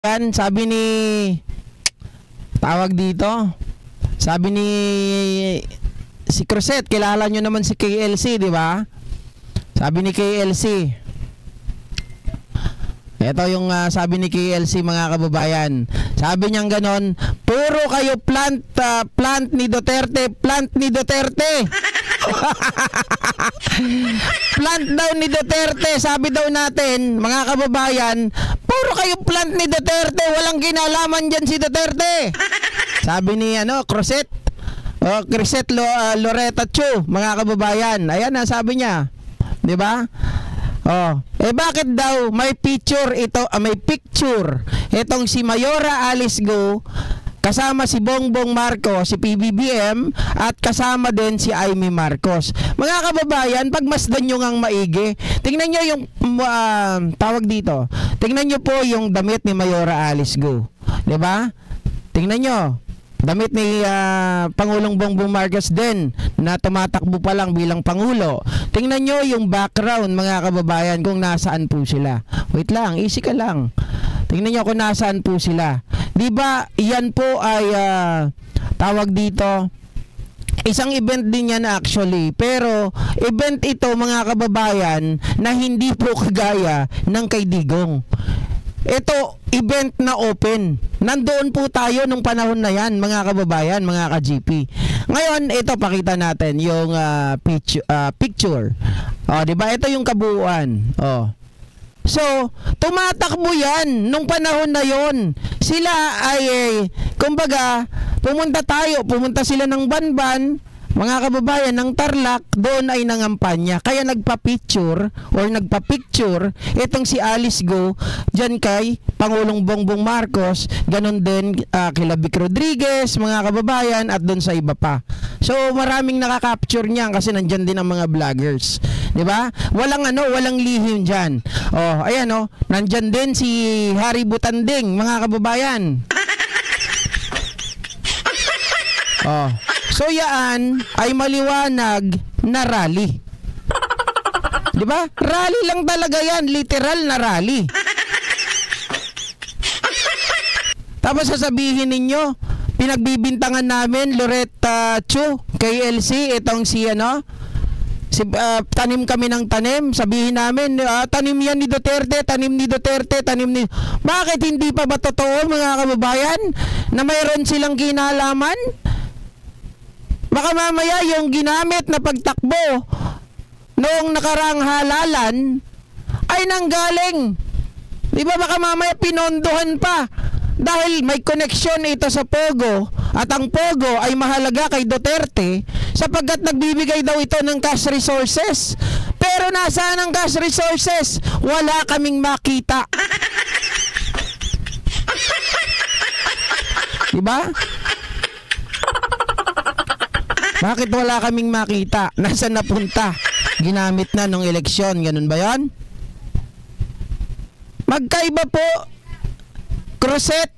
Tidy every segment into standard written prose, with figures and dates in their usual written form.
Yan, sabi ni tawag dito. Sabi ni si Cruzet, kilala nyo naman si KLC, di ba? Sabi ni KLC. Ito yung sabi ni KLC, mga kababayan. Sabi niyang ganon, puro kayo plant ni Duterte, plant ni Duterte. Plant daw ni Duterte, sabi daw natin, mga kababayan, puro kayo plant ni Duterte, walang kinalaman dyan si Duterte. Sabi ni Cruzet, Cruzet Loretta Chu, mga kababayan. Ayan na, sabi niya. 'Di ba? Bakit daw may picture itong si Mayora Alice Go kasama si Bongbong Marcos, si PBBM, at kasama din si Amy Marcos. Mga kababayan, pagmasdan nyo ngang maigi, tingnan nyo yung tawag dito. Tingnan nyo po yung damit ni Mayora Alice Go. 'Di ba? Tingnan nyo. Damit ni Pangulong Bongbong Marcos din na tumatakbo pa lang bilang Pangulo. Tingnan nyo yung background, mga kababayan, kung nasaan po sila. Wait lang, easy ka lang. Tingnan nyo kung nasaan po sila. Diba, yan po ay tawag dito, isang event din yan actually. Pero event ito, mga kababayan, na hindi po kagaya ng kay Digong. Ito, event na open. Nandoon po tayo nung panahon na yan, mga kababayan, mga ka-GP. Ngayon, ito, pakita natin yung picture. Diba? Ito yung kabuuan. So, tumatakbo yan nung panahon na yon. Sila ay, kumbaga, pumunta sila ng Banban, mga kababayan, ng Tarlac, doon ay nangampanya. Kaya nagpa-picture itong si Alice Go dyan kay Pangulong Bongbong Marcos, ganun din kila Vic Rodriguez, mga kababayan, at doon sa iba pa. So maraming nakaka-capture niyan kasi nandyan din ang mga vloggers. 'Di ba? Walang lihim diyan. Ayan nandyan din si Harry Butanding, mga kababayan. So yan ay maliwanag na rally. 'Di ba? Rally lang talaga yan, literal na rally. Tapos sasabihin ninyo, pinagbibintangan namin Loretta Chu, KLC, itong si tanim kami ng tanim. Sabihin namin, tanim yan ni Duterte, tanim ni Duterte, tanim ni... Bakit hindi pa ba totoo, mga kababayan, na mayroon silang kinalaman? Baka mamaya yung ginamit na pagtakbo noong nakarang halalan ay nanggaling. Di ba baka mamaya pinondohan pa dahil may connection ito sa Pogo, at ang Pogo ay mahalaga kay Duterte sapagkat nagbibigay daw ito ng cash resources. Pero nasaan ang cash resources? Wala kaming makita. Di ba? Bakit wala kaming makita? Nasaan napunta? Ginamit na nung eleksyon. Ganun ba yan? Magkaiba po, Cruzet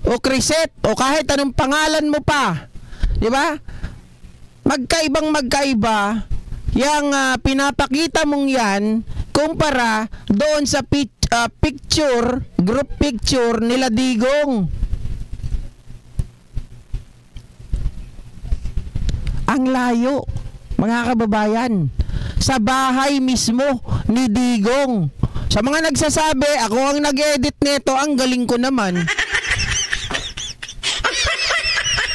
o Cruzet o kahit anong pangalan mo pa. Di ba? Magkaiba yung pinapakita mong yan kumpara doon sa group picture nila Digong. Ang layo, mga kababayan, sa bahay mismo ni Digong. Sa mga nagsasabi, ako ang nag-edit nito, ang galing ko naman.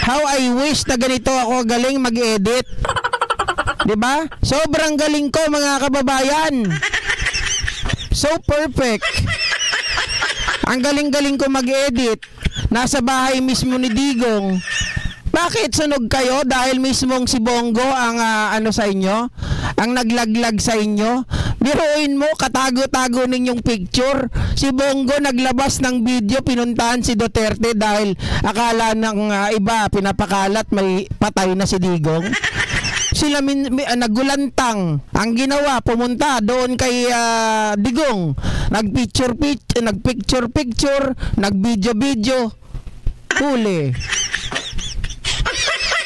How I wish na ganito ako galing mag-edit. 'Di ba? Sobrang galing ko, mga kababayan. So perfect. Ang galing-galing ko mag-edit. Nasa bahay mismo ni Digong. Bakit sunog kayo? Dahil mismong si Bongo ang sa inyo? Ang naglaglag sa inyo? Biruin mo, katago-tago ninyong picture. Si Bongo naglabas ng video, pinuntahan si Duterte dahil akala ng iba, pinapakalat may patay na si Digong. Sila nagulantang. Ang ginawa, pumunta doon kay Digong. Nagpicture, nagvideo, huli.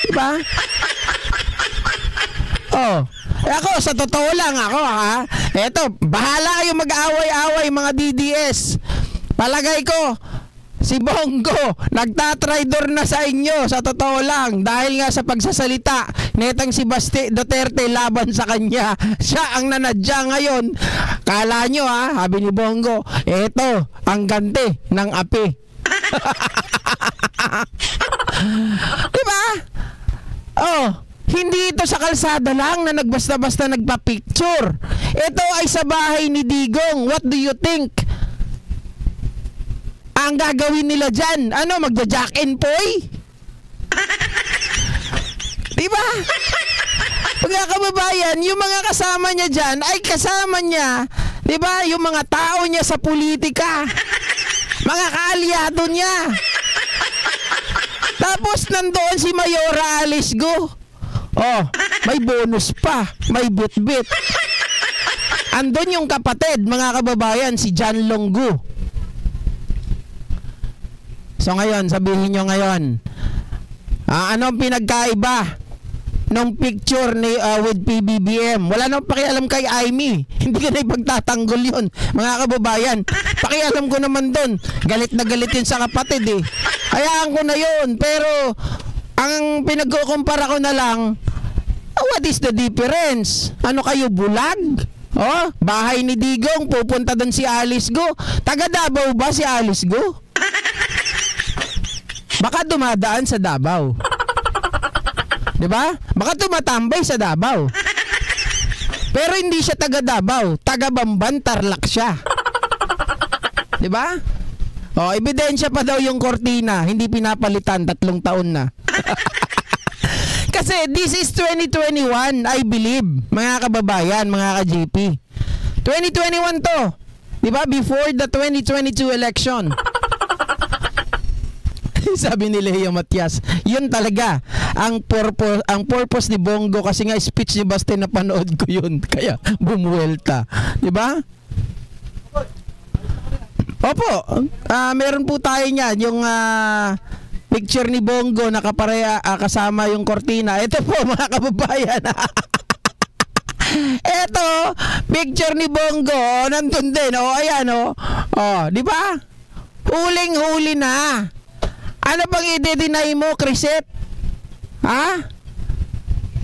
Diba? Ako, sa totoo lang ako eto, bahala kayo mag-away-away, mga DDS. Palagay ko, Si Bongo, nagtatraidor na sa inyo, sa totoo lang, dahil nga sa pagsasalita netang si Basti Duterte laban sa kanya. Siya ang nanadya ngayon. Kala nyo sabi ni Bongo, eto ang ganti ng api. Diba? Hindi ito sa kalsada lang na nagbasta-basta nagpa-picture. Ito ay sa bahay ni Digong. What do you think? Ang gagawin nila dyan, magja-jack and poy? Diba? Mga kababayan, yung mga kasama niya dyan, ay kasama niya, diba? Yung mga tao niya sa politika, mga kaalyado niya. Tapos nandoon si Mayora Alice Go. May bonus pa, may bit-bit. Andun yung kapatid, mga kababayan, si John Longgo. So ngayon, sabihin nyo ngayon, anong pinagkaiba nung picture ni with PBBM? Wala nang pakialam kay Aimee. Hindi ka na ipagtatanggol yun, mga kababayan. Pakialam ko naman dun. Galit na galit yun sa kapatid eh. Hayaan ko na yun. Pero ang pinagkukumpara ko na lang, what is the difference? Ano kayo, bulag? Bahay ni Digong, pupunta dun si Alice Go. Taga Davao ba si Alice Go? Baka dumadaan sa Davao. 'Di ba? Baka tumatambay sa Davao. Pero hindi siya taga Davao, taga Bamban, Tarlac siya. 'Di ba? Ebidensya pa daw yung kortina, hindi pinapalitan 3 taon na. Kasi this is 2021, I believe, mga kababayan, mga ka-GP. 2021 to. 'Di ba? Before the 2022 election. Sabi ni Leo Matias, yun talaga ang purpose ni Bongo, kasi nga speech ni Basti napanood ko yun, kaya bumuwelta, di ba? Opo, meron po tayo niyan, yung picture ni Bongo nakapareha kasama yung kortina. Ito po, mga kababayan. Ito, picture ni Bongo, nandun din. Ayan, di ba? Huling-huli na. Ano pang i-deny mo, Crisette?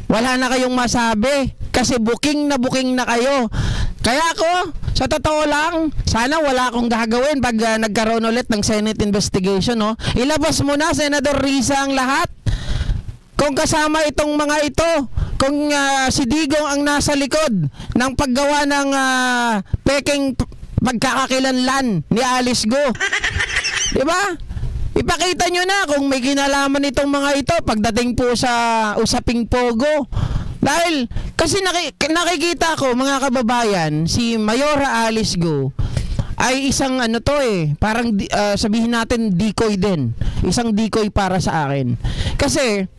Wala na kayong masabi kasi booking na kayo. Kaya ako, sa totoo lang, sana wala akong gagawin pag nagkaroon ulit ng Senate investigation. Ilabas mo na, Senador Risa, ang lahat. Kung kasama itong mga ito, kung si Digong ang nasa likod ng paggawa ng peking pagkakakilanlan ni Alice Go. Diba? Ipakita nyo na kung may kinalaman itong mga ito pagdating po sa usaping Pogo. Dahil, kasi nakikita ko, mga kababayan, si Mayora Alice Go ay isang parang sabihin natin decoy din. Isang decoy para sa akin. Kasi,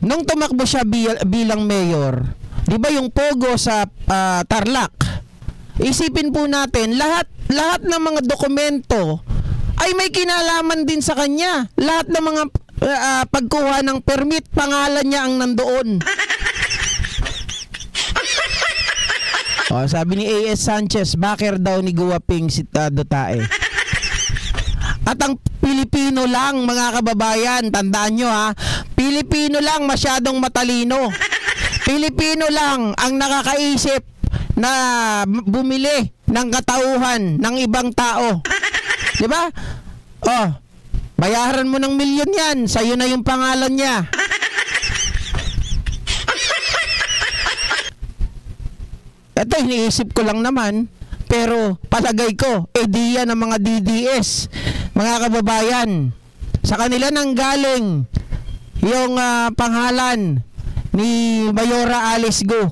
nung tumakbo siya bilang mayor, di ba yung Pogo sa Tarlac, isipin po natin, lahat ng mga dokumento ay may kinalaman din sa kanya. Lahat ng mga pagkuha ng permit, pangalan niya ang nandoon. Sabi ni A.S. Sanchez, backer daw ni Guwaping si Dotae. At ang Pilipino lang, mga kababayan, tandaan nyo Pilipino lang masyadong matalino. Pilipino lang ang nakakaisip na bumili ng katauhan ng ibang tao. 'Di ba? Bayaran mo ng milyon yan, sa'yo na yung pangalan niya. Ito, iniisip ko lang naman, pero palagay ko, diyan ng mga DDS, mga kababayan, sa kanila nang galing yung pangalan ni Mayora Alice Go.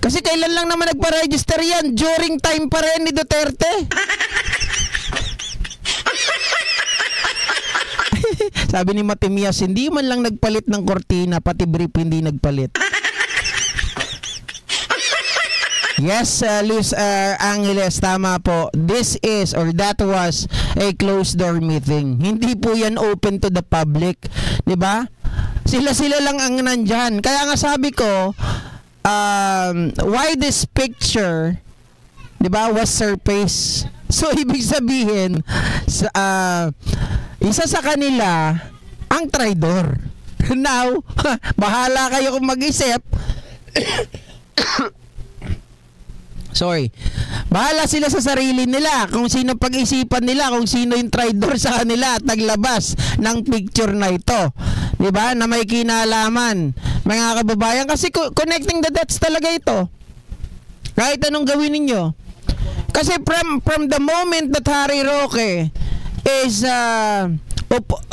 Kasi kailan lang naman nagpa-register yan? During time pa rin ni Duterte. Sabi ni Matimias, hindi man lang nagpalit ng kortina, pati brief hindi nagpalit. Yes, Luis Angeles, tama po. This is or that was a closed door meeting. Hindi po yan open to the public. 'Di ba? Sila lang ang nandyan. Kaya nga sabi ko, why this picture 'di ba, was surface. So ibig sabihin isa sa kanila ang traidor. Now, bahala kayo kung mag-isip. Sorry. Bahala sila sa sarili nila kung sino pag-isipan nila, kung sino yung traidor sa kanila at naglabas ng picture na ito. 'Di ba? Na may kinalaman, mga kababayan, kasi connecting the dots talaga ito. Kahit anong gawin ninyo. Kasi from the moment that Harry Roque is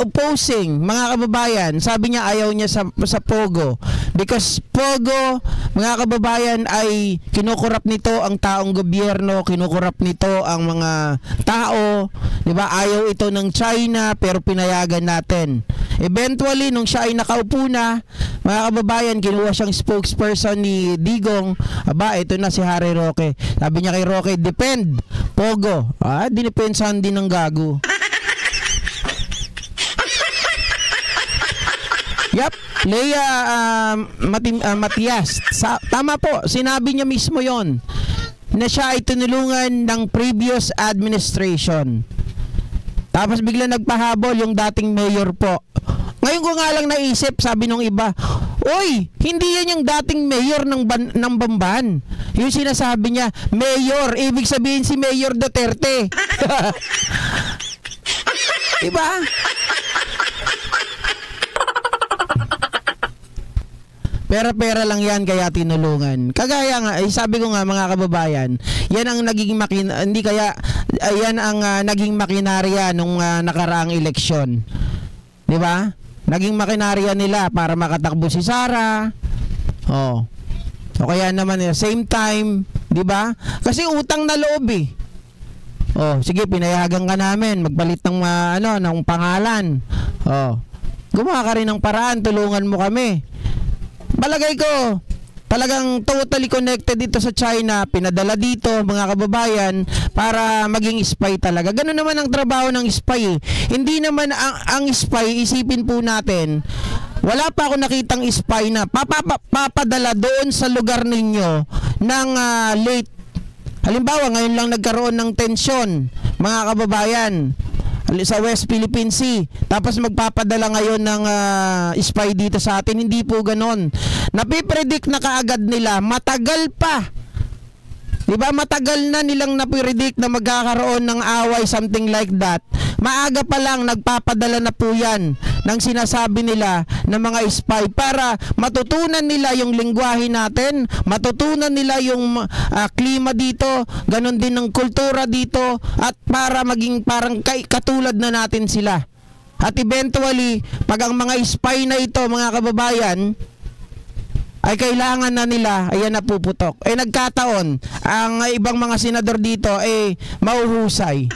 opposing, mga kababayan, sabi niya ayaw niya sa Pogo because Pogo, mga kababayan, ay kinukurap nito ang taong gobyerno, kinukurap nito ang mga tao, 'di ba? Ayaw ito ng China pero pinayagan natin. Eventually, nung siya ay nakaupo na, mga kababayan, kinuha siyang spokesperson ni Digong. Aba, ito na si Harry Roque. Sabi niya kay Roque, depend, Pogo. Dinipensahan din ng gago. Yep, Lea Matias. Tama po, sinabi niya mismo yon na siya ay tinulungan ng previous administration. Tapos bigla nagpahabol yung dating mayor po. Ngayon ko nga lang naisip, sabi nung iba, "Oy, hindi yan yung dating mayor ng Bamban." Yung sinasabi niya, mayor, ibig sabihin si Mayor Duterte. Diba? Pera-pera lang yan kaya tinulungan. Kagaya nga, sabi ko nga mga kababayan, yan ang naging naging makinarya nung nakaraang eleksyon. 'Di ba? Naging makinarya nila para makatakbo si Sara. O kaya naman same time, 'di ba? Kasi utang na loob eh. Sige, pinayagan ka namin magpalit ng ng pangalan. Gumawa ka rin ng paraan, tulungan mo kami. Balagay ko, talagang totally connected dito sa China, pinadala dito mga kababayan para maging spy talaga. Ganun naman ang trabaho ng spy. Hindi naman ang spy, isipin po natin, wala pa ako nakitang spy na papadala doon sa lugar ninyo ng late. Halimbawa, ngayon lang nagkaroon ng tensyon, mga kababayan, sa West Philippine Sea, tapos magpapadala ngayon ng spy dito sa atin. Hindi po ganon. Napipredict na kaagad nila, matagal pa, diba, matagal na nilang napipredict na magkakaroon ng away, something like that. Maaga pa lang nagpapadala na po yan ng sinasabi nila ng mga spy para matutunan nila yung lengguwahe natin, matutunan nila yung klima dito, ganon din ng kultura dito, at para maging parang katulad na natin sila. At eventually, pag ang mga spy na ito, mga kababayan, ay kailangan na nila, ayan na puputok. Nagkataon, ang ibang mga senador dito mauhusay.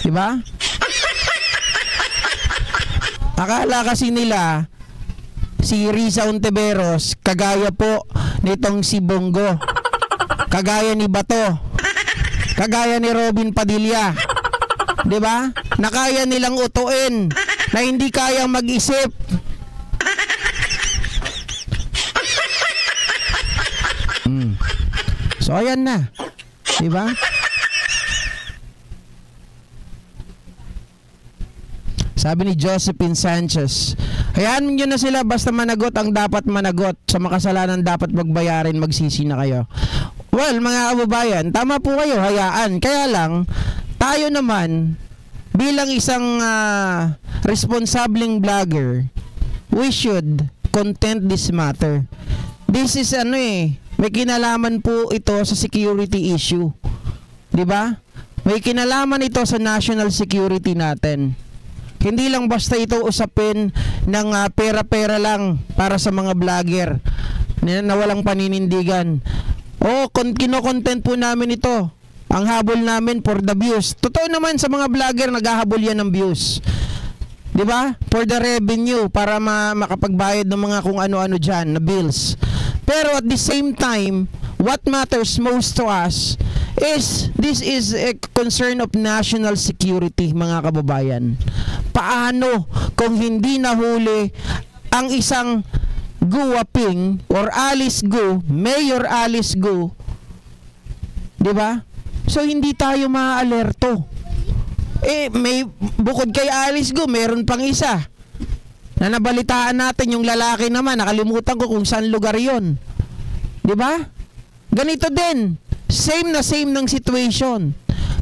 Diba? Akala kasi nila si Risa Ontiveros kagaya po nitong si Bongo, kagaya ni Bato, kagaya ni Robin Padilla, 'di ba? Na kaya nilang utuin, na hindi kayang mag-isip. So ayan na, 'di ba? Sabi ni Josephine Sanchez, hayaan nyo na sila, basta managot ang dapat managot. Sa makasalanan dapat magbayarin, magsisi na kayo. Well, mga kababayan, tama po kayo, hayaan. Kaya lang, tayo naman, bilang isang responsableng vlogger, we should content this matter. This is may kinalaman po ito sa security issue. 'Di ba? May kinalaman ito sa national security natin. Hindi lang basta ito usapin ng pera-pera lang para sa mga vlogger na walang paninindigan. Kino-content po namin ito. Ang habol namin for the views. Totoo naman sa mga vlogger, naghahabol yan ng views. 'Di ba? For the revenue, para makapagbayad ng mga kung ano-ano dyan na bills. Pero at the same time, what matters most to us is this is a concern of national security, mga kababayan. Paano kung hindi nahuli ang isang Guwaping or Alice Gu, Mayor Alice Gu, 'Di ba? So hindi tayo maaalerto. May bukod kay Alice Go, meron pang isa. Na nabalitaan natin yung lalaki naman, nakalimutan ko kung saan lugar 'yon. 'Di ba? Ganito din. Same ng situation.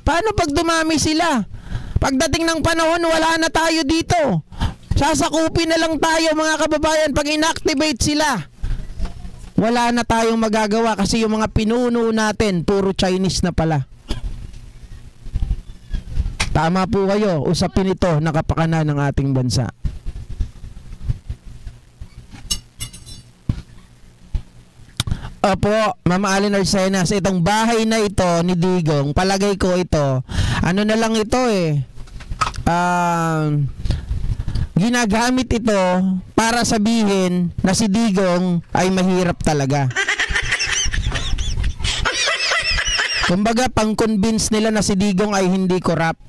Paano pag dumami sila? Pagdating ng panahon, wala na tayo dito. Sasakupin na lang tayo mga kababayan pag inactivate sila. Wala na tayong magagawa kasi yung mga pinuno natin, puro Chinese na pala. Tama po kayo, usapin ito na kapakanan ng ating bansa. Opo, Mama Allen Arsenas, itong bahay na ito ni Digong, palagay ko ito, ano na lang ito ginagamit ito para sabihin na si Digong ay mahirap talaga. Kumbaga, pang-convince nila na si Digong ay hindi corrupt.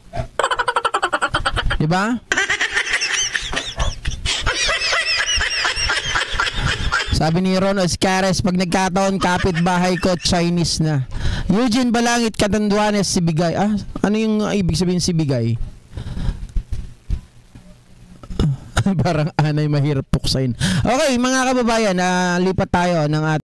Diba? Sabi ni Ron Oscares, pag nagkataon kapitbahay ko, Chinese na. Eugene Balangit, Catanduanes, Sibigay. Ano yung ibig sabihin Sibigay? Parang anay mahirap puksain. Okay, mga kababayan, lipat tayo ng